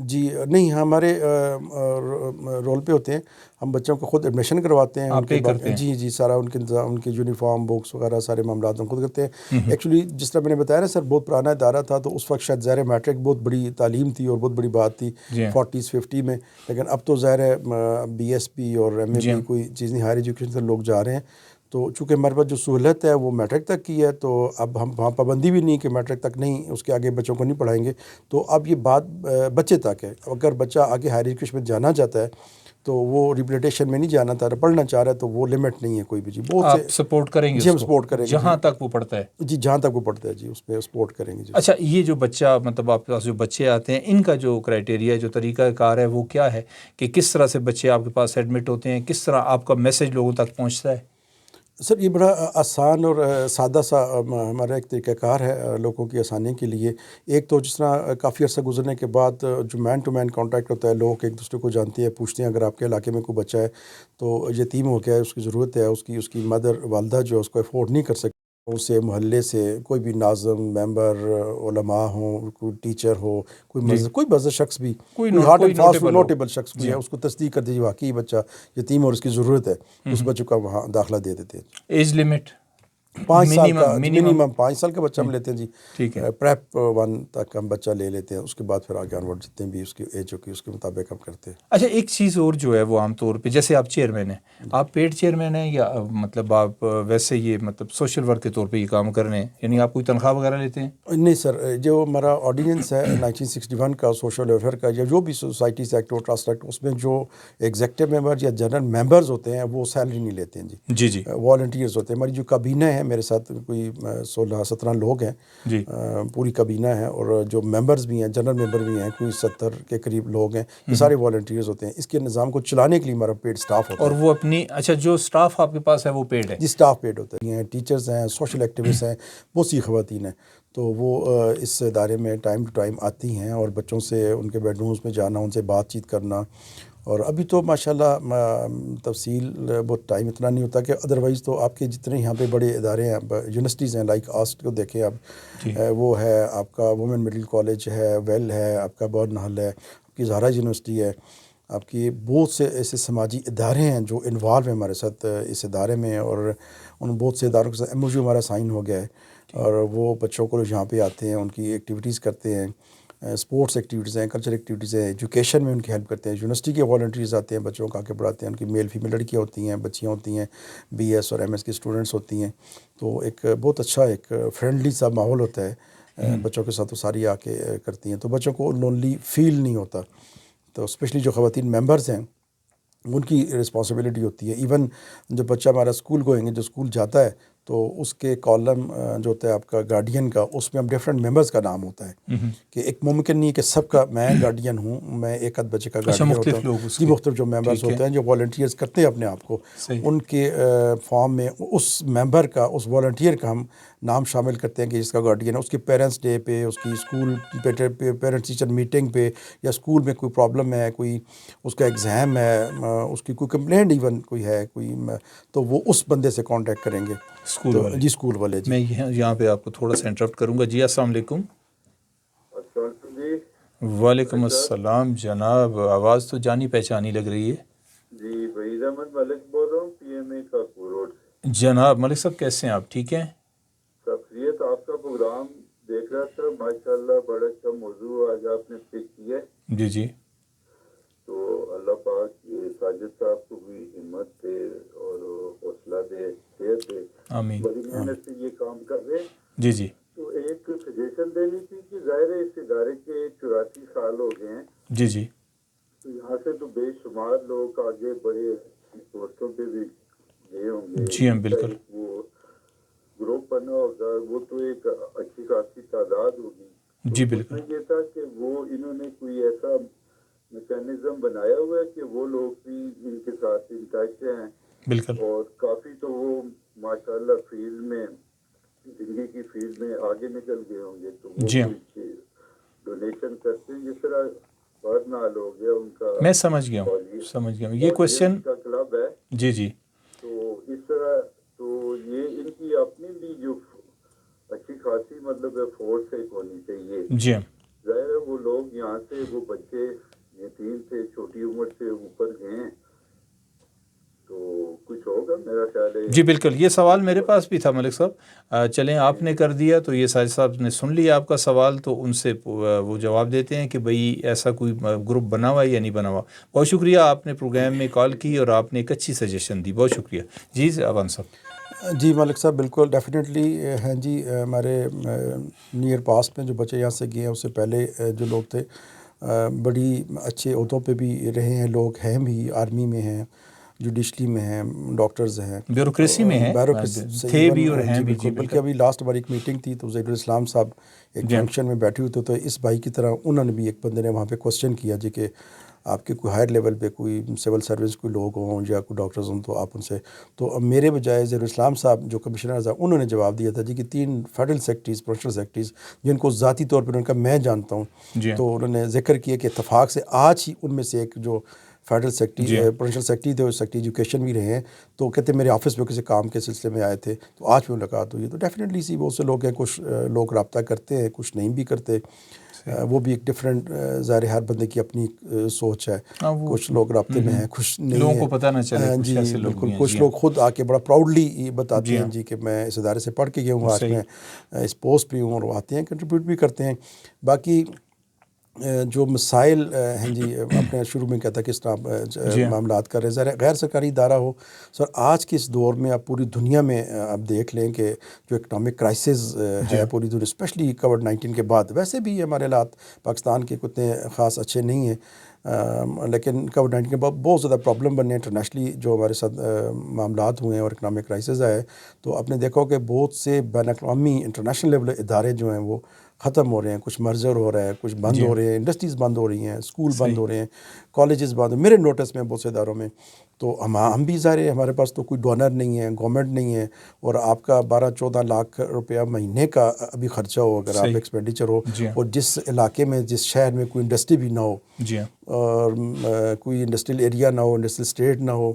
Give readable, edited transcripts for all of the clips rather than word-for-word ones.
جی نہیں، ہمارے رول پہ ہوتے ہیں، ہم بچوں کو خود ایڈمیشن کرواتے ہیں، آپ ان کے پے کرتے ہیں؟ جی جی سارا ان کے انتظام، ان کی یونیفارم، بکس وغیرہ سارے معاملات ہم خود کرتے ہیں۔ ایکچولی جس طرح میں نے بتایا نا سر، بہت پرانا ادارہ تھا، تو اس وقت شاید ظاہر میٹرک بہت بڑی تعلیم تھی اور بہت بڑی بات تھی جی 40s 50 میں، لیکن اب تو ظاہر ہے بی ایس پی اور ایم اے جی پی کوئی چیز نہیں، ہائر ایجوکیشن سے لوگ جا رہے ہیں، تو چونکہ ہمارے پاس جو سہولت ہے وہ میٹرک تک کی ہے، تو اب ہم وہاں پابندی بھی نہیں کہ میٹرک تک نہیں، اس کے آگے بچوں کو نہیں پڑھائیں گے، تو اب یہ بات بچے تک ہے۔ اگر بچہ آگے ہائر ایجوکیشن میں جانا چاہتا ہے تو وہ ریپلیٹیشن میں نہیں جانا چاہ رہا، پڑھنا چاہ رہا ہے، تو وہ لمٹ نہیں ہے کوئی بھی، جی بہت سے آپ سپورٹ کریں گے جی اس ہم کو سپورٹ کریں گے، جہاں جی تک وہ پڑھتا ہے؟ جی جہاں تک وہ پڑھتا ہے، جی اس پہ سپورٹ کریں گے جی۔ اچھا، یہ جو بچہ مطلب آپ کے پاس جو بچے آتے ہیں، ان کا جو کرائٹیریا، جو طریقہ کار ہے وہ کیا ہے کہ کس طرح سے بچے آپ کے پاس ایڈمٹ ہوتے ہیں، کس طرح آپ کا میسج لوگوں تک پہنچتا ہے؟ سر یہ بڑا آسان اور سادہ سا ہمارا ایک طریقہ کار ہے لوگوں کی آسانی کے لیے۔ ایک تو جس طرح کافی عرصہ گزرنے کے بعد جو مین ٹو مین کانٹیکٹ ہوتا ہے، لوگ ایک دوسرے کو جانتے ہیں، پوچھتے ہیں اگر آپ کے علاقے میں کوئی بچہ ہے تو یتیم ہو گیا ہے، اس کی ضرورت ہے، اس کی مدر والدہ جو ہے اس کو افورڈ نہیں کر سکتی، اسے محلے سے کوئی بھی ناظم، ممبر، علماء ہوں، کوئی ٹیچر ہو، کوئی جی، کوئی مذہب شخص بھی، کوئی ہارڈ کوئی and fast notable who. Notable شخص کوئی جی، ہے، اس کو تصدیق کر دیجیے واقعی بچہ یتیم اور اس کی ضرورت ہے، تو اس بچے کو وہاں داخلہ دے دیتے ہیں۔ ایج لمٹ 5 سال کا منیمم؟ منیمم 5 سال کا بچہ ہم لیتے ہیں جی، ٹھیک ہے۔ پریپ 1 تک ہم بچہ لے لیتے ہیں، اس کے بعد پھر آگے آنورڈ جتنے بھی اس کی ایج ہوگی اس کے مطابق ہم کرتے ہیں۔ اچھا، ایک چیز اور جو ہے وہ عام طور پہ، جیسے آپ چیئرمین ہیں، آپ پیڈ چیئرمین ہیں یا مطلب آپ ویسے یہ مطلب سوشل ورک کے طور پہ یہ کام کر رہے ہیں، یعنی آپ کوئی تنخواہ وغیرہ لیتے ہیں؟ نہیں سر، جو ہمارا آرڈیننس ہے 1961 کا سوشل ویلفیئر کا، یا جو بھی سوسائٹیز ایکٹ اور ٹرسٹ ایکٹ، اس میں جو ایگزیکٹو ممبر یا جنرل ممبرز ہوتے ہیں وہ سیلری نہیں لیتے ہیں جی، جی جی والنٹیئرز ہوتے ہیں۔ ہماری جو کابینہ ہے، میرے ساتھ کوئی 16-17 لوگ ہیں، جی پوری کابینہ ہے، اور جو ممبرز بھی ہیں، جنرل ممبر بھی ہیں، کوئی 70 کے قریب لوگ ہیں، یہ سارے والنٹیئرز ہوتے ہیں۔ اس کے نظام کو چلانے کے لیے ہمارا پیڈ سٹاف ہوتا اور ہے وہ اپنی، اچھا جو سٹاف آپ کے پاس ہے وہ پیڈ ہے؟ جی، سٹاف پیڈ ہوتا ہے، ٹیچرز ہیں، سوشل ایکٹیوسٹ ہیں، بہت سی خواتین ہیں، تو وہ اس ادارے میں ٹائم ٹو ٹائم آتی ہیں، اور بچوں سے ان کے بیڈ رومز میں جانا، ان سے بات چیت کرنا، اور ابھی تو ماشاءاللہ تفصیل بہت ٹائم اتنا نہیں ہوتا کہ ادروائز تو آپ کے جتنے یہاں پہ بڑے ادارے ہیں، یونیورسٹیز ہیں، لائک آسٹ کو دیکھیں آپ، جی وہ ہے آپ کا وومن میڈیکل کالج ہے، ویل ہے آپ کا، برن ہل ہے آپ کی، زہرا یونیورسٹی ہے آپ کی، بہت سے ایسے سماجی ادارے ہیں جو انوالو ہیں ہمارے ساتھ اس ادارے میں، اور ان بہت سے اداروں کے ساتھ ایم او یو ہمارا سائن ہو گیا ہے، اور وہ بچوں کو یہاں پہ آتے ہیں، ان کی ایکٹیویٹیز کرتے ہیں، اسپورٹس ایکٹیویٹیز ہیں، کلچر ایکٹیویٹیز ہیں، ایجوکیشن میں ان کی ہیلپ کرتے ہیں، یونیورسٹی کے والنٹیئرز آتے ہیں، بچوں کو آ کے پڑھاتے ہیں، ان کی میل فیمیل لڑکیاں ہوتی ہیں، بچیاں ہوتی ہیں، بی ایس اور ایم ایس کی اسٹوڈنٹس ہوتی ہیں، تو ایک بہت اچھا ایک فرینڈلی سا ماحول ہوتا ہے بچوں کے ساتھ، وہ ساری آ کے کرتی ہیں، تو بچوں کو لونلی فیل نہیں ہوتا، تو اسپیشلی جو خواتین ممبرز ہیں ان کی رسپانسبلٹی ہوتی ہے۔ ایون جو بچہ ہمارا اسکول گوئنگ ہے، جو اسکول جاتا ہے، تو اس کے کالم جو ہوتا ہے آپ کا گارڈین کا، اس میں ہم ڈفرینٹ ممبرز کا نام ہوتا ہے، کہ ایک ممکن نہیں کہ سب کا میں گارڈین ہوں، میں ایک آدھ بچے کا اچھا، گارڈین ہوتا مختلف ہوں لوگ اس جی، کے؟ مختلف جو ممبرز ٹھیک ہے، ہوتے ہیں، جو والنٹیئرز کرتے ہیں اپنے آپ کو، صحیح۔ ان کے فارم میں اس ممبر کا، اس والنٹیئر کا ہم نام شامل کرتے ہیں کہ جس کا گارڈین ہے، اس کے پیرنٹس ڈے پہ، اس کی اسکول پیرنٹس ٹیچر میٹنگ پہ، یا اسکول میں کوئی پرابلم ہے، کوئی اس کا ایگزام ہے، اس کی کوئی کمپلینٹ ایون کوئی ہے کوئی، تو وہ اس بندے سے کانٹیکٹ کریں گے، اسکول تو والے؟ جی اسکول والے جی۔ میں یہاں پہ آپ کو تھوڑا سا انٹرپٹ کروں گا۔ جی السلام علیکم۔ جی وعلیکم السلام جناب، آواز تو جانی پہچانی لگ رہی ہے۔ جی وحید احمد ملک بول رہا ہوں، پی ایم اے کاکپور روڈ سے۔ جناب ملک صاحب کیسے ہیں آپ؟ ٹھیک ہیں؟ سب خیریت، آپ کا پروگرام دیکھ رہا تھا، ماشاءاللہ بڑا اچھا موضوع آج آپ نے پک کیا ہے، جی جی، تو اللہ پاک ساجد صاحب کو بھی ہمت دے اور حوصلہ دے، صحت دے، آمین۔ بڑی محنت سے یہ کام کر رہے ہیں۔ جی جی تو ایک سجیشن دینی تھی کہ ظاہر ہے اس ادارے کے 84 سال ہو گئے ہیں، جی جی تو یہاں سے تو بے شمار لوگ آگے بڑے پوسٹوں پہ بھی گئے ہوں گے، جی ہم ان کا بالکل، ایک وہ گروپ بنا ہوگا، وہ تو ایک اچھی خاصی تعداد ہوگی، جی تو اس بالکل میں یہ تھا کہ وہ انہوں نے کوئی ایسا میکینزم بنایا ہوا ہے کہ وہ لوگ بھی ان کے ساتھ ان ٹچ ہیں، بالکل۔ اور کافی تو وہ ماشاءاللہ فیلڈ میں، زندگی کی فیلڈ میں آگے نکل گئے ہوں گے، تو وہ جی ہاں، کوئی ڈونیشن کرتے ہیں، جس طرح برنال ہو گیا ان کا میں سمجھ گیا ہوں یہ کویشچن۔ آڈینس کا کلب ہے، جی جی تو اس طرح تو یہ ان کی اپنی بھی جو اچھی خاصی مطلب فورس ایک ہونی چاہیے، جی ہاں، ظاہر ہے وہ لوگ یہاں سے سے وہ بچے یتیم تھے, چھوٹی عمر سے اوپر گئے, تو کچھ ہوگا میرا خیال ہے. جی بالکل, یہ سوال میرے پاس بھی تھا ملک صاحب. چلیں آپ نے کر دیا تو یہ ساجد صاحب نے سن لیا آپ کا سوال, تو ان سے وہ جواب دیتے ہیں کہ بھئی ایسا کوئی گروپ بنا ہوا ہے یا نہیں بنا ہوا. بہت شکریہ, آپ نے پروگرام میں کال کی اور آپ نے ایک اچھی سجیشن دی, بہت شکریہ. جی عوان صاحب. جی ملک صاحب بالکل ڈیفینیٹلی ہیں جی. ہمارے نیئر پاسٹ میں جو بچے یہاں سے گئے ہیں, اس سے پہلے جو لوگ تھے بڑی اچھے عہدوں پہ بھی رہے ہیں لوگ, ہیں بھی, آرمی میں ہیں, جوڈیشلی میں ہیں, ڈاکٹرز ہیں, بیوروکریسی میں ہیں, تھے بھی اور ہیں بھی. جی بلکہ ابھی لاسٹ ہماری ایک میٹنگ تھی تو ظہیر الاسلام صاحب ایک فنکشن میں بیٹھے ہوئے تھے, تو اس بھائی کی طرح انہوں نے بھی, ایک بندے نے وہاں پہ کوسچن کیا جی کہ آپ کے کوئی ہائر لیول پہ کوئی سول سروس کوئی لوگ ہوں یا کوئی ڈاکٹرز ہوں تو آپ ان سے, تو میرے بجائے ظہیر الاسلام صاحب جو کمشنر ہیں انہوں نے جواب دیا تھا جی کہ 3 فیڈرل سیکرٹریز, پروفیشنل سیکرٹریز جن کو ذاتی طور پر ان کا میں جانتا ہوں, تو انہوں نے ذکر کیا کہ اتفاق سے آج ہی ان میں سے ایک جو فیڈرل سیکرٹری پروفیشنل سیکرٹری تھے, سیکرٹری ایجوکیشن بھی رہے ہیں, تو کہتے ہیں میرے آفس میں کسی کام کے سلسلے میں آئے تھے تو آج بھی ملاقات ہوئی. تو ڈیفینیٹلی سی بہت سے لوگ ہیں, کچھ لوگ رابطہ کرتے ہیں, کچھ نہیں بھی کرتے, وہ بھی ایک ڈفرینٹ, ظاہر ہر بندے کی اپنی سوچ ہے. کچھ لوگ رابطے میں ہیں, کچھ نہیں ہیں, لوگوں کو پتہ نہ چلے. جی بالکل, کچھ لوگ خود آ کے بڑا پراؤڈلی بتاتے ہیں جی کہ میں اس ادارے سے پڑھ کے گیا ہوں, آج میں اس پوسٹ پہ ہوں, اور آتے ہیں کنٹریبیوٹ بھی کرتے ہیں. باقی جو مسائل ہیں جی, آپ نے شروع میں کہتا کہ اس طرح معاملات کر رہے ہیں, غیر سرکاری ادارہ ہو سر, آج کے اس دور میں آپ پوری دنیا میں آپ دیکھ لیں کہ جو اکنامک کرائسس ہے پوری دنیا, اسپیشلی کووڈ-19 کے بعد, ویسے بھی ہمارے حالات پاکستان کے اتنے خاص اچھے نہیں ہیں, لیکن کووڈ-19 کے بعد بہت زیادہ پرابلم بنے انٹرنیشنلی جو ہمارے ساتھ معاملات ہوئے ہیں اور اکنامک کرائسس آئے, تو آپ نے دیکھا کہ بہت سے بین الاقوامی انٹرنیشنل لیول ادارے جو ہیں وہ ختم ہو رہے ہیں, کچھ مرجر ہو رہا ہے, کچھ بند ہو رہے ہیں, انڈسٹریز بند ہو رہی ہیں, اسکول بند ہو رہے ہیں, کالجز بند, میرے نوٹس میں بہت سے اداروں میں. تو ہم بھی ظاہر ہے ہمارے پاس تو کوئی ڈونر نہیں ہے, گورنمنٹ نہیں ہے, اور آپ کا 12-14 لاکھ روپیہ مہینے کا ابھی خرچہ ہو اگر آپ ایکسپینڈیچر ہو, اور جس علاقے میں جس شہر میں کوئی انڈسٹری بھی نہ ہو, اور کوئی انڈسٹریل ایریا نہ ہو, انڈسٹریل اسٹیٹ نہ ہو,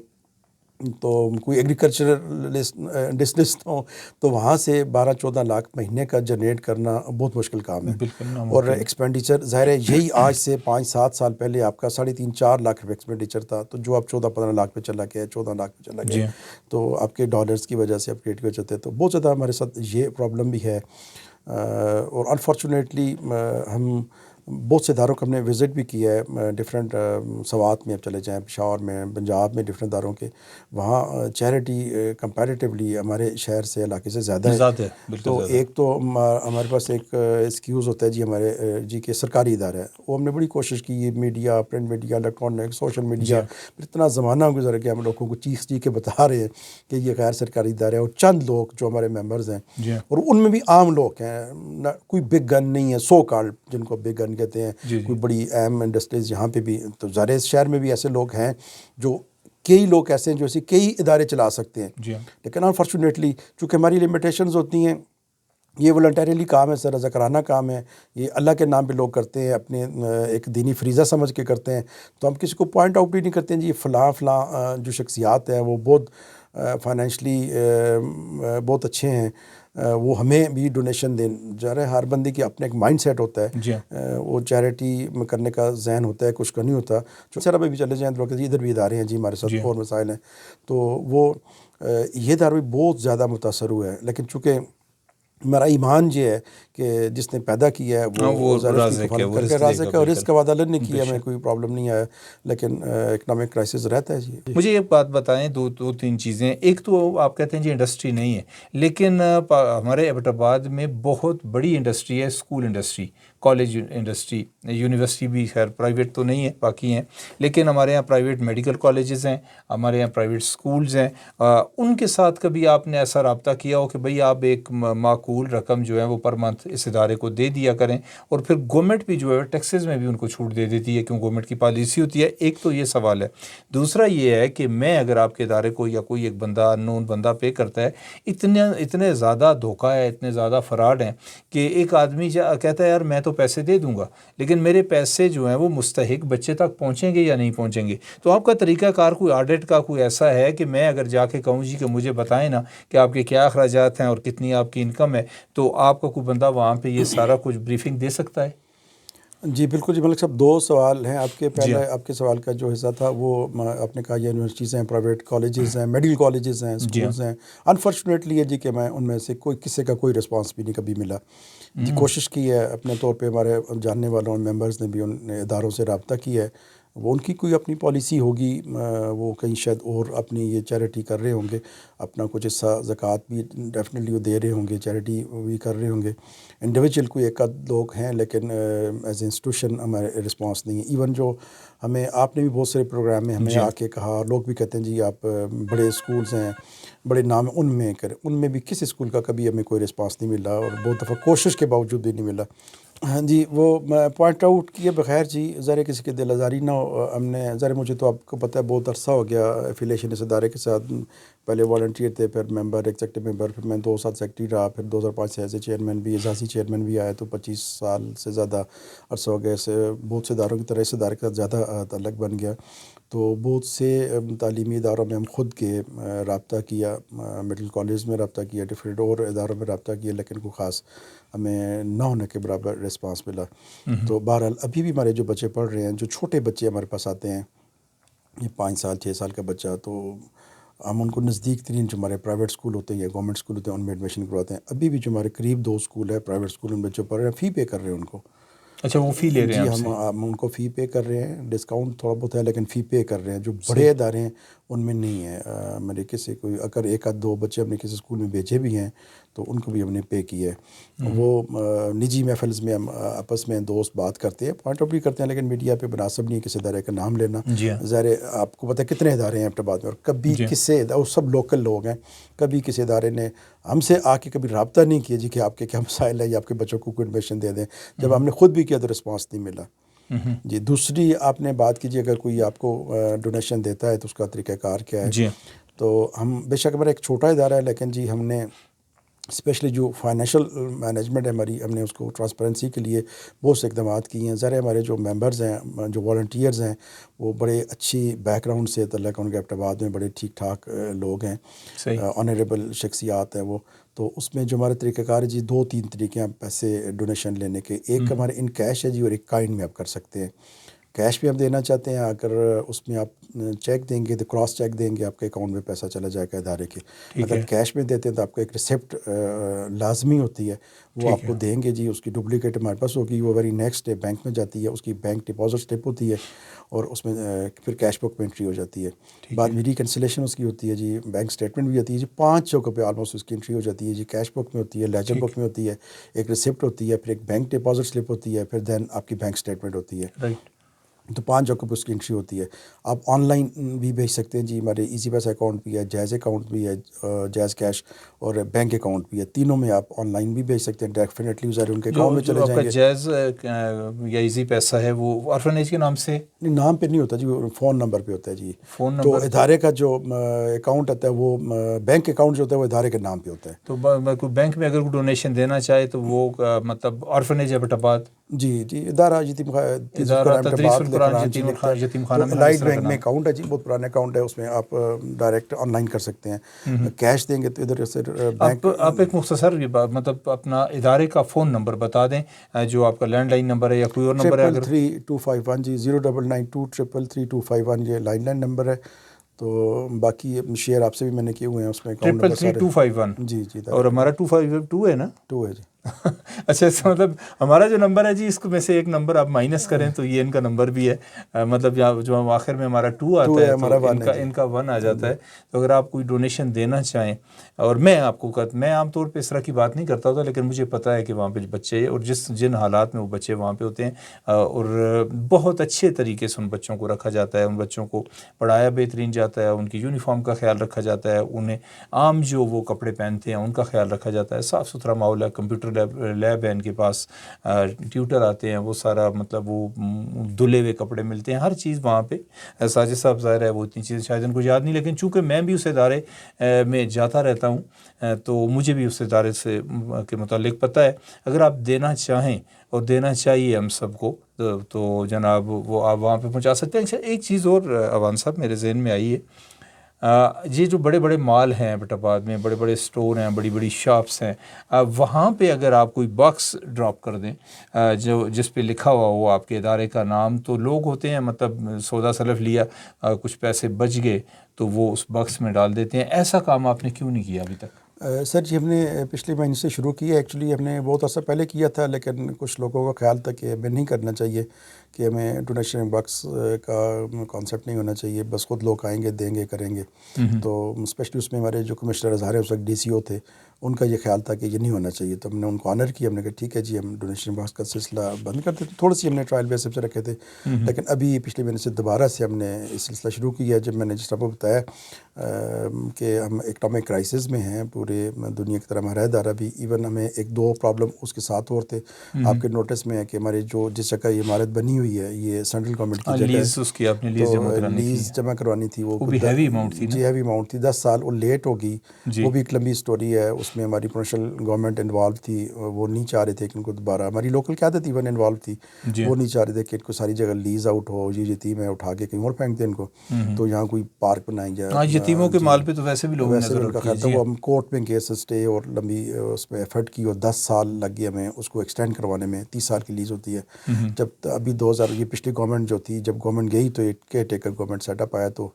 تو کوئی ایگریکلچرلسٹ ہو, تو وہاں سے 12-14 لاکھ مہینے کا جنریٹ کرنا بہت مشکل کام ہے. اور ایکسپینڈیچر ظاہر ہے یہی آج سے 5-7 سال پہلے آپ کا 3.5-4 لاکھ روپے ایکسپینڈیچر تھا, تو جو آپ 14-15 لاکھ پہ چلا گیا, 14 لاکھ پہ چلا گیا, تو آپ کے ڈالرز کی وجہ سے اپ ریٹ کی وجہ سے, تو بہت زیادہ ہمارے ساتھ یہ پرابلم بھی ہے. اور انفارچونیٹلی ہم بہت سے اداروں کو ہم نے وزٹ بھی کیا ہے, ڈفرینٹ سوات میں آپ چلے جائیں, پشاور میں, پنجاب میں, ڈفرینٹ اداروں کے, وہاں چیریٹی کمپیریٹیولی ہمارے شہر سے علاقے سے زیادہ ہے. تو ایک تو ہمارے پاس ایک ایکسکیوز ہوتا ہے جی ہمارے جی کہ سرکاری ادارہ ہے, وہ ہم نے بڑی کوشش کی, media, print media, electronic, social media, اتنا زمانہ گزر گیا, ہم لوگوں کو چیخ کے بتا رہے ہیں کہ یہ غیر سرکاری ادارہ ہے, اور چند لوگ جو ہمارے ممبرز ہیں, اور ان میں بھی عام لوگ ہیں, کوئی بگ گن نہیں ہے, سو کالڈ جن کو بگ گن کہتے ہیں, کوئی بڑی اہم انڈسٹریز یہاں پہ بھی, تو ظاہر شہر میں بھی ایسے لوگ ہیں, جو کئی لوگ ایسے ہیں جو ایسے کئی ادارے چلا سکتے ہیں, لیکن انفارچونیٹلی چونکہ ہماری لمیٹیشنز ہوتی ہیں, یہ والنٹریلی کام ہے سر, رضاکارانہ کام ہے, یہ اللہ کے نام پہ لوگ کرتے ہیں, اپنے ایک دینی فریضہ سمجھ کے کرتے ہیں, تو ہم کسی کو پوائنٹ آؤٹ بھی نہیں کرتے ہیں جی فلاں جو شخصیات ہیں وہ بہت فائنینشلی بہت اچھے ہیں, وہ ہمیں بھی ڈونیشن دیں. ظاہر ہر بندے کی اپنا ایک مائنڈ سیٹ ہوتا ہے, وہ چیریٹی میں کرنے کا ذہن ہوتا ہے, کچھ کا نہیں ہوتا. جو سر ابھی بھی چلے جائیں تو ادھر بھی ادارے ہیں جی ہمارے ساتھ اور مسائل ہیں, تو وہ یہ ادارے بھی بہت زیادہ متاثر ہوئے ہیں, لیکن چونکہ ہمارا ایمان یہ ہے کہ جس نے پیدا کیا ہے وہ رازق ہے, اور رزق کا وعدہ اللہ نے کیا, ہمیں کوئی پرابلم نہیں آیا, لیکن اکنامک کرائسس رہتا ہے جی. مجھے ایک بات بتائیں, دو تین چیزیں. ایک تو آپ کہتے ہیں جی انڈسٹری نہیں ہے, لیکن ہمارے ایبٹ آباد میں بہت بڑی انڈسٹری ہے, school industry, college industry, university بھی خیر پرائیویٹ تو نہیں ہے, باقی ہیں, لیکن ہمارے یہاں پرائیویٹ میڈیکل کالجز ہیں, ہمارے یہاں پرائیویٹ اسکولز ہیں. ان کے ساتھ کبھی آپ نے ایسا رابطہ کیا ہو کہ بھئی آپ ایک معقول رقم جو ہے وہ پر منتھ اس ادارے کو دے دیا کریں, اور پھر گورنمنٹ بھی جو ہے ٹیکسز میں بھی ان کو چھوٹ دے دیتی ہے, کیوں گورنمنٹ کی پالیسی ہوتی ہے. ایک تو یہ سوال ہے. دوسرا یہ ہے کہ میں اگر آپ کے ادارے کو یا کوئی ایک بندہ انون بندہ پے کرتا ہے, اتنے زیادہ دھوکہ ہے, اتنے زیادہ فراڈ ہیں کہ ایک آدمی کہتا ہے یار میں تو پیسے دے دوں گا, لیکن میرے پیسے جو ہیں وہ مستحق بچے تک پہنچیں گے یا نہیں پہنچیں گے. تو آپ کا طریقہ کار کوئی آڈٹ کا کوئی ایسا ہے کہ میں اگر جا کے کہوں جی کہ مجھے بتائیں نا کہ آپ کے کیا اخراجات ہیں اور کتنی آپ کی انکم ہے, تو آپ کا کوئی بندہ وہاں پہ یہ سارا کچھ بریفنگ دے سکتا ہے؟ جی بالکل جی ملک صاحب، 2 سوال ہیں آپ کے. پہلے آپ کے سوال کا جو حصہ تھا وہ آپ نے کہا یونیورسٹیز ہیں، پرائیویٹ کالجز ہیں، میڈیکل کالجز ہیں، اسکولز ہیں. انفارچونیٹلی ہے جی کہ میں ان میں سے کسی کا کوئی رسپانس بھی نہیں کبھی ملا. جی کوشش کی ہے اپنے طور پہ، ہمارے جاننے والوں ممبرز نے بھی ان اداروں سے رابطہ کیا ہے. وہ ان کی کوئی اپنی پالیسی ہوگی، وہ کہیں شاید اور اپنی یہ چیریٹی کر رہے ہوں گے، اپنا کچھ حصہ زکوٰۃ بھی ڈیفینیٹلی وہ دے رہے ہوں گے، چیریٹی بھی کر رہے ہوں گے. انڈیویجول کوئی ایک آدھ لوگ ہیں، لیکن ایز اے انسٹیٹیوشن ہمارے رسپانس نہیں ہے. ایون جو ہمیں آپ نے بھی بہت سارے پروگرام میں ہمیں آ کے کہا، لوگ بھی کہتے ہیں جی آپ بڑے اسکولز ہیں، بڑے نام ان میں کریں، ان میں بھی کسی اسکول کا کبھی ہمیں کوئی رسپانس نہیں ملا، اور بہت دفعہ کوشش کے باوجود بھی نہیں ملا. ہاں جی، وہ پوائنٹ آؤٹ کیے بغیر جی ذرا کسی کی دل آزاری نہ ہو. ہم نے ذرا، مجھے تو آپ کو پتہ ہے بہت عرصہ ہو گیا ایفیلیشن اس ادارے کے ساتھ. پہلے والنٹیئر تھے، پھر ممبر، ایگزیکٹو ممبر، پھر میں 2 سال سیکٹری رہا، پھر 2005 سے ایز اے چیئرمین بھی، اعزازی چیئرمین بھی آیا، تو 25 سال سے زیادہ عرصہ ہو گیا. سے بہت سے اداروں کی طرح اس ادارے کے ساتھ زیادہ تعلق بن گیا. تو بہت سے تعلیمی اداروں میں ہم خود کے رابطہ کیا، میڈیکل کالج میں رابطہ کیا، ڈفرینٹ اور اداروں میں رابطہ کیا، لیکن کوئی خاص ہمیں نہ ہونے کے برابر رسپانس ملا. تو بہرحال ابھی بھی ہمارے جو بچے پڑھ رہے ہیں، جو چھوٹے بچے ہمارے پاس آتے ہیں، یہ 5 سال 6 سال کا بچہ، تو ہم ان کو نزدیک ترین جو ہمارے پرائیویٹ اسکول ہوتے ہیں یا گورنمنٹ اسکول ہوتے ہیں ان میں ایڈمیشن کرواتے ہیں. ابھی بھی جو ہمارے قریب 2 اسکول ہے پرائیویٹ اسکول، ان بچوں پڑھ رہے ہیں، فی پے کر رہے ہیں ان کو. اچھا، وہ فی لے رہے ہیں جی، آپ سے؟ ہم ان کو فی پے کر رہے ہیں، ڈسکاؤنٹ تھوڑا بہت ہے لیکن فی پے کر رہے ہیں. جو بڑے ادارے ہیں ان میں نہیں ہے. میرے کسی کوئی اگر 1 آدھ 2 بچے ہم نے کسی اسکول میں بھیجے بھی ہیں تو ان کو بھی ہم نے پے کیا ہے. وہ نجی محفلز میں ہم آپس میں دوست بات کرتے ہیں، پوائنٹ آؤٹ بھی کرتے ہیں، لیکن میڈیا پہ مناسب نہیں ہے کسی ادارے کا نام لینا. ظاہر آپ کو پتہ ہے کتنے ادارے ہیں ایبٹ آباد میں، اور کبھی کسی وہ سب لوکل لوگ ہیں، کبھی کسی ادارے نے ہم سے آ کے کبھی رابطہ نہیں کیا جی کہ آپ کے کیا مسائل ہے یا آپ کے بچوں کو کوئی ایڈمیشن دے دیں. جب ہم نے خود بھی کیا تو رسپانس نہیں ملا. جی دوسری آپ نے بات کیجیے، اگر کوئی آپ کو ڈونیشن دیتا ہے تو اس کا طریقہ کار کیا ہے. تو ہم بے شک ہمارا ایک چھوٹا ادارہ ہے، لیکن جی ہم نے اسپیشلی جو فائنینشیل مینجمنٹ ہے ہماری، ہم نے اس کو ٹرانسپیرنسی کے لیے بہت سے اقدامات کیے ہیں. ذرا ہمارے جو ممبرز ہیں، جو والنٹیئرز ہیں، وہ بڑے اچھی بیک گراؤنڈ سے تعلق ان کے ایبٹ آباد میں بڑے ٹھیک ٹھاک لوگ ہیں، آنریبل شخصیات ہیں وہ. تو اس میں جو ہمارا طریقہ کار ہے جی، 2-3 طریقے ہیں پیسے ڈونیشن لینے کے. ایک ہمارے ان کیش ہے جی، اور ایک کائنڈ میں آپ کر سکتے ہیں. کیش بھی ہم دینا چاہتے ہیں، اگر اس میں آپ چیک دیں گے تو کراس چیک دیں گے، آپ کے اکاؤنٹ میں پیسہ چلا جائے گا ادارے کے. اگر کیش میں دیتے ہیں تو آپ کو ایک ریسپٹ لازمی ہوتی ہے، وہ آپ کو دیں گے جی. اس کی ڈپلیکیٹ ہمارے پاس ہوگی، وہ ویری نیکسٹ ڈے بینک میں جاتی ہے، اس کی بینک ڈپازٹ سلپ ہوتی ہے، اور اس میں پھر کیش بک میں انٹری ہو جاتی ہے. بعد میں ریکنسلیشن اس کی ہوتی ہے جی، بینک اسٹیٹمنٹ بھی ہوتی ہے جی. 5 جگہوں پہ آلموسٹ اس کی انٹری ہو جاتی ہے جی. کیش بک میں ہوتی ہے، لیجر بک میں ہوتی ہے، ایک ریسپٹ ہوتی ہے، پھر ایک بینک ڈپازٹ سلپ ہوتی ہے، پھر دین آپ کی بینک اسٹیٹمنٹ ہوتی ہے. تو 5 جگہوں پہ اس کی انٹری ہوتی ہے. آپ آن لائن بھی بھیج سکتے ہیں جی. ہمارے ایزی پیسہ اکاؤنٹ بھی ہے، جائز اکاؤنٹ بھی ہے، جائز کیش اور بینک اکاؤنٹ بھی ہے. تینوں میں آپ آن لائن بھی بھیج سکتے ہیں. ڈیفینیٹلی ان کے اکاؤنٹ میں چلے جائیں گے. جو جائز یا ایزی پیسہ ہے وہ آرفنیج کے نام سے نہیں، نام پہ نہیں ہوتا جی، وہ فون نمبر پہ ہوتا ہے جی. فون تو نمبر ادارے کا جو اکاؤنٹ ہوتا ہے وہ بینک اکاؤنٹ جو ہوتا ہے وہ ادارے کے نام پہ ہوتا ہے. تو کوئی بینک میں اگر کوئی ڈونیشن دینا چاہے تو وہ مطلب آرفنیج ایبٹ آباد، جی ادارہ تدریس القرآن یتیم خانہ میں لائٹ بینک میں اکاؤنٹ ہے جی. بہت پرانا اکاؤنٹ ہے، اس میں آپ ڈائریکٹ آن لائن کر سکتے ہیں. کیش دیں گے تو ادھر سے بینک. آپ ایک مختصر مطلب اپنا ادارے کا فون نمبر بتا دیں، جو آپ کا لینڈ لائن نمبر ہے یا کوئی اور نمبر ہے. 333-251 جی، 0992333251 یہ لائن نمبر ہے. تو باقی شیئر آپ سے بھی میں نے کیے ہوئے ہیں اس میں. 333-251 جی اور ہمارا 252 ہے نا. 2 ہے جی. اچھا، اس کا مطلب ہمارا جو نمبر ہے جی، اس میں سے ایک نمبر آپ مائنس کریں تو یہ ان کا نمبر بھی ہے. مطلب جو ہم آخر میں ہمارا 2 آتا ہے تو ان کا 1 آ جاتا ہے. تو اگر آپ کوئی ڈونیشن دینا چاہیں، اور میں آپ کو میں عام طور پہ اس طرح کی بات نہیں کرتا ہوتا، لیکن مجھے پتہ ہے کہ وہاں پہ بچے اور جن حالات میں وہ بچے وہاں پہ ہوتے ہیں، اور بہت اچھے طریقے سے ان بچوں کو رکھا جاتا ہے. ان بچوں کو پڑھایا بہترین جاتا ہے، ان کی یونیفارم کا خیال رکھا جاتا ہے، انہیں عام جو وہ کپڑے پہنتے ہیں ان کا خیال رکھا جاتا ہے. صاف ستھرا ماحول ہے، کمپیوٹر لیب ہے ان کے پاس، ٹیوٹر آتے ہیں، وہ سارا مطلب وہ دھلے ہوئے کپڑے ملتے ہیں، ہر چیز وہاں پہ. ساجد صاحب ظاہر ہے وہ اتنی چیزیں شاید ان کو یاد نہیں، لیکن چونکہ میں بھی اس ادارے میں جاتا رہتا ہوں تو مجھے بھی اس ادارے سے کے متعلق پتہ ہے. اگر آپ دینا چاہیں اور دینا چاہیے ہم سب کو تو جناب وہ آپ وہاں پہ پہنچا سکتے ہیں. ایک چیز اور عوان صاحب میرے ذہن میں آئی ہے، یہ جو بڑے بڑے مال ہیں ایبٹ آباد میں، بڑے بڑے اسٹور ہیں، بڑی بڑی شاپس ہیں، وہاں پہ اگر آپ کوئی باکس ڈراپ کر دیں جو جس پہ لکھا ہوا ہو آپ کے ادارے کا نام، تو لوگ ہوتے ہیں مطلب سودا سلف لیا، کچھ پیسے بچ گئے تو وہ اس باکس میں ڈال دیتے ہیں. ایسا کام آپ نے کیوں نہیں کیا ابھی تک؟ سر جی ہم نے پچھلے مہینے سے شروع کیا. ایکچولی ہم نے بہت عرصہ پہلے کیا تھا، لیکن کچھ لوگوں کا خیال تھا کہ ہمیں نہیں کرنا چاہیے، کہ ہمیں ڈونیشن باکس کا کانسیپٹ نہیں ہونا چاہیے، بس خود لوگ آئیں گے، دیں گے، کریں گے. تو اسپیشلی اس میں ہمارے جو کمشنر اظہار ہے اس وقت DCO تھے، ان کا یہ خیال تھا کہ یہ نہیں ہونا چاہیے. تو ہم نے ان کو آنر کیا، ہم نے کہا ٹھیک ہے جی ہم ڈونیشن باکس کا سلسلہ بند کرتے تھے. تھوڑی سی ہم نے ٹرائل بیس پہ رکھے تھے، لیکن ابھی پچھلے مہینے سے دوبارہ سے ہم نے یہ سلسلہ شروع کیا. جب میں نے جس طرح کو بتایا کہ ہم اکنامک کرائسس میں ہیں پورے دنیا کی طرح، ہمارا ادارہ بھی ایون ہمیں ایک دو پرابلم اس کے ساتھ اور تھے. آپ کے نوٹس میں ہے کہ ہمارے جو جس جگہ یہ عمارت بنی ہوئی ہے یہ سینٹرل گورنمنٹ کی جگہ لیز اس کی آپ نے لیز جمع تو کرانی تھی، لیز جمع کروانی تھی. وہ بھی ہیوی اماؤنٹ تھی نا؟ جی ہیوی اماؤنٹ تھی، 10 سال وہ لیٹ ہوگی. جی. وہ بھی ایک لمبی سٹوری ہے. اس میں ہماری پروونشل گورنمنٹ انوالو تھی، وہ نہیں چاہ رہے تھے کہ ان کو دوبارہ، ہماری لوکل قیادت ایون انوالو تھی، جی. وہ نہیں چاہ رہے تھے کہ ان کو ساری جگہ لیز آؤٹ ہو، یہ یتیم ہے اٹھا کے کہیں اور پھینک دیں ان کو، تو یہاں کوئی پارک بنائیں گے. یتیموں کے مال پہ تو ویسے بھی لوگوں نے ویسے نظر ان کا رکھی ہے. خیال تھا. وہ ہم کورٹ میں کیس اسٹے اور لمبی اس پہ ایفرٹ کی، اور 10 سال لگ گئے ہمیں اس کو ایکسٹینڈ کروانے میں. 30 سال کی لیز ہوتی ہے. جب ابھی 2000 یہ پچھلی گورنمنٹ جو تھی، جب گورنمنٹ گئی تو ایک caretaker government set up آیا، تو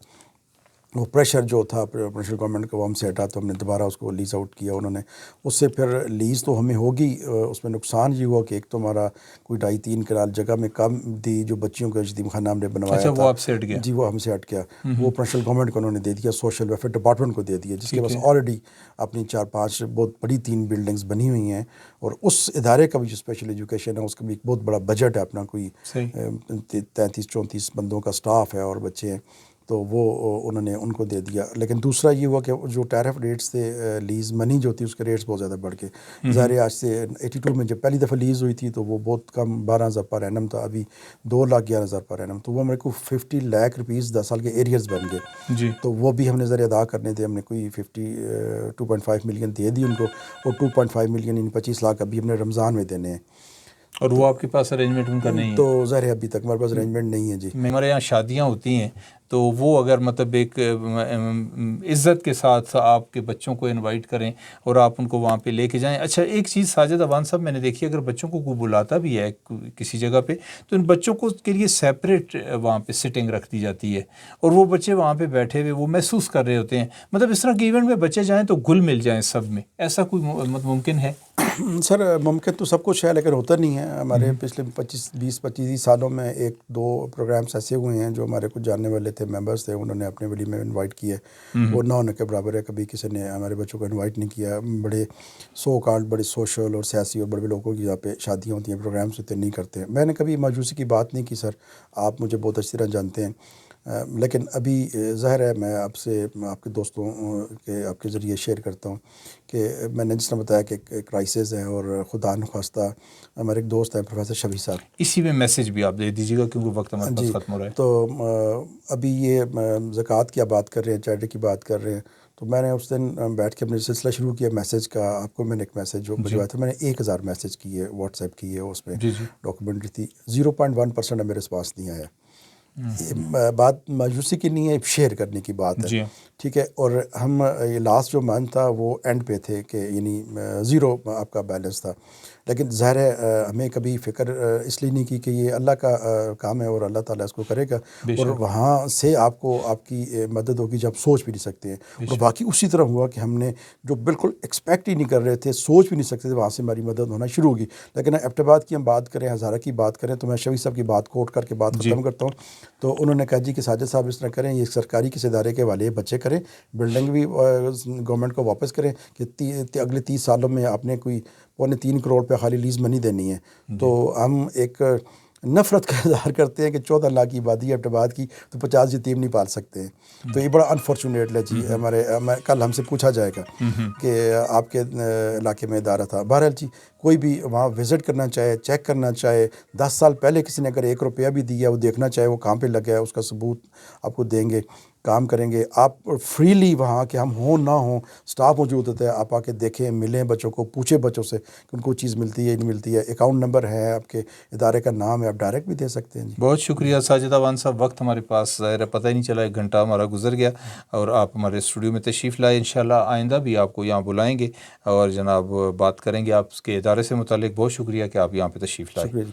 وہ پریشر جو تھا پروونشل گورنمنٹ کا وہ ہم سے ہٹا، تو ہم نے دوبارہ اس کو لیز آؤٹ کیا. انہوں نے اس سے پھر لیز تو ہمیں ہوگی، اس میں نقصان یہ ہوا کہ ایک تو ہمارا کوئی 2.5-3 کنال جگہ میں کم دی، جو بچیوں کا یتیم خانہ ہم نے بنوایا تھا. وہ آپ سے ہٹ گیا؟ جی وہ ہم سے ہٹ گیا. وہ پروونشل گورنمنٹ کو انہوں نے دے دیا، سوشل ویلفیئر ڈپارٹمنٹ کو دے دیا، جس کے پاس آلریڈی اپنی 4-5 بہت بڑی 3 بلڈنگز بنی ہوئی ہیں. اور اس ادارے کا بھی جو اسپیشل ایجوکیشن ہے اس کا بھی ایک بہت بڑا بجٹ ہے اپنا، کوئی 33-34 بندوں کا سٹاف ہے اور بچے ہیں. تو وہ انہوں نے ان کو دے دیا. لیکن دوسرا یہ ہوا کہ جو ٹیرف ریٹس تھے، لیز منی جو تھی اس کے ریٹس بہت زیادہ بڑھ گئے. ظاہر آج سے 82 میں جب پہلی دفعہ لیز ہوئی تھی تو وہ بہت کم 12,000 پر اینم تھا، ابھی 2,11,000 پر اینم. تو وہ ہمارے کو 50 لاکھ روپیز 10 سال کے ایریئرز بن گئے. جی. تو وہ بھی ہم نے ذرا ادا کرنے تھے. ہم نے کوئی 2.5 ملین دے دی ان کو، اور 2.5 ملین یعنی 25 لاکھ ابھی ہم نے رمضان میں دینے ہیں. اور وہ آپ کے پاس ارینجمنٹ ان کا نہیں ہے؟ تو ظاہر ہے ابھی تک ہمارے پاس ارینجمنٹ نہیں ہے. جی ہمارے یہاں شادیاں ہوتی ہیں تو وہ اگر مطلب ایک عزت کے ساتھ آپ کے بچوں کو انوائٹ کریں اور آپ ان کو وہاں پہ لے کے جائیں. اچھا ایک چیز ساجد عوان صاحب میں نے دیکھی، اگر بچوں کو کوئی بلاتا بھی ہے کسی جگہ پہ تو ان بچوں کو کے لیے سیپریٹ وہاں پہ سٹنگ رکھ دی جاتی ہے، اور وہ بچے وہاں پہ بیٹھے ہوئے وہ محسوس کر رہے ہوتے ہیں، مطلب اس طرح کے ایونٹ میں بچے جائیں تو گل مل جائیں سب میں. ایسا کوئی ممکن ہے؟ سر ممکن تو سب کچھ ہے لیکن ہوتا نہیں ہے. ہمارے پچھلے 20-25 سالوں میں 1-2 پروگرامس ایسے ہوئے ہیں جو ہمارے کچھ جاننے والے تھے، ممبرس تھے، انہوں نے اپنے ولی میں انوائٹ کیے. وہ نہ ہونے کے برابر ہے. کبھی کسی نے ہمارے بچوں کو انوائٹ نہیں کیا. بڑے سو کالڈ بڑے سوشل اور سیاسی اور بڑے بڑے لوگوں کی یہاں پہ شادیاں ہوتی ہیں، پروگرامس ہوتے نہیں کرتے. میں نے کبھی مایوسی کی بات نہیں کی سر، آپ مجھے بہت اچھی طرح جانتے ہیں. لیکن ابھی ظاہر ہے میں آپ سے آپ کے دوستوں کے آپ کے ذریعے شیئر کرتا ہوں کہ میں نے جس نے بتایا کہ کرائسس ہے، اور خدا نخواستہ ہمارے ایک دوست ہیں پروفیسر شفیع صاحب، اسی میں میسج بھی آپ دے دیجیے گا کیونکہ وقت ہمارے پاس ختم ہو رہا ہے. تو ابھی یہ زکوٰۃ کی بات کر رہے ہیں، چیریٹی کی بات کر رہے ہیں. تو میں نے اس دن بیٹھ کے اپنے سلسلہ شروع کیا میسیج کا. آپ کو میں نے ایک میسیج جو بھجوایا تھا، میں نے 1000 میسیج کیے، واٹس ایپ کیے، اس پہ ڈاکومنٹری تھی. 0.1% میرے پاس نہیں آیا. بات مایوسی کی نہیں ہے، شیئر کرنے کی بات ہے. ٹھیک ہے. اور ہم یہ لاسٹ جو منتھ تھا وہ اینڈ پہ تھے کہ یعنی 0 آپ کا بیلنس تھا. لیکن ظاہر ہے ہمیں کبھی فکر اس لیے نہیں کی کہ یہ اللہ کا کام ہے اور اللہ تعالیٰ اس کو کرے گا، اور وہاں سے آپ کو آپ کی مدد ہوگی جو آپ سوچ بھی نہیں سکتے ہیں. اور باقی اسی طرح ہوا کہ ہم نے جو بالکل ایکسپیکٹ ہی نہیں کر رہے تھے، سوچ بھی نہیں سکتے تھے، وہاں سے ہماری مدد ہونا شروع ہوگی. لیکن ایبٹ آباد کی ہم بات کریں، ہزارہ کی بات کریں، تو میں شفیع صاحب کی بات کوٹ کر کے بات ختم کرتا ہوں. تو انہوں نے کہا جی کہ ساجد صاحب اس طرح کریں، یہ سرکاری کسی ادارے کے والے بچے کریں، بلڈنگ بھی گورنمنٹ کو واپس کریں کہ اگلے 30 سالوں میں آپ نے کوئی 3.25 کروڑ پہ خالی لیز منی دینی ہے. تو ہم ایک نفرت کا اظہار کرتے ہیں کہ 14 لاکھ کی آبادی ہے ایبٹ آباد کی، تو 50 یتیم نہیں پال سکتے ہیں. تو یہ بڑا انفارچونیٹ ہے جی. ہمارے کل ہم سے پوچھا جائے گا کہ آپ کے علاقے میں ادارہ تھا. بہرحال جی کوئی بھی وہاں وزٹ کرنا چاہے، چیک کرنا چاہے، 10 سال پہلے کسی نے اگر 1 روپیہ بھی دیا وہ دیکھنا چاہے وہ کہاں پہ لگا ہے، اس کا ثبوت آپ کو دیں گے، کام کریں گے آپ فریلی وہاں کہ ہم ہوں نہ ہوں، سٹاف موجود ہوتا ہے، آپ آ کے دیکھیں، ملیں بچوں کو، پوچھیں بچوں سے کہ ان کو چیز ملتی ہے نہیں ملتی ہے، اکاؤنٹ نمبر ہے، آپ کے ادارے کا نام ہے، آپ ڈائریکٹ بھی دے سکتے ہیں جی۔ بہت شکریہ ساجد اوان صاحب، وقت ہمارے پاس ظاہر ہے پتہ ہی نہیں چلا، 1 گھنٹہ ہمارا گزر گیا اور آپ ہمارے اسٹوڈیو میں تشریف لائے، انشاءاللہ آئندہ بھی آپ کو یہاں بلائیں گے اور جناب بات کریں گے آپ کے ادارے سے متعلق۔ بہت شکریہ کہ آپ یہاں پہ تشریف لائے۔ شکریہ جی،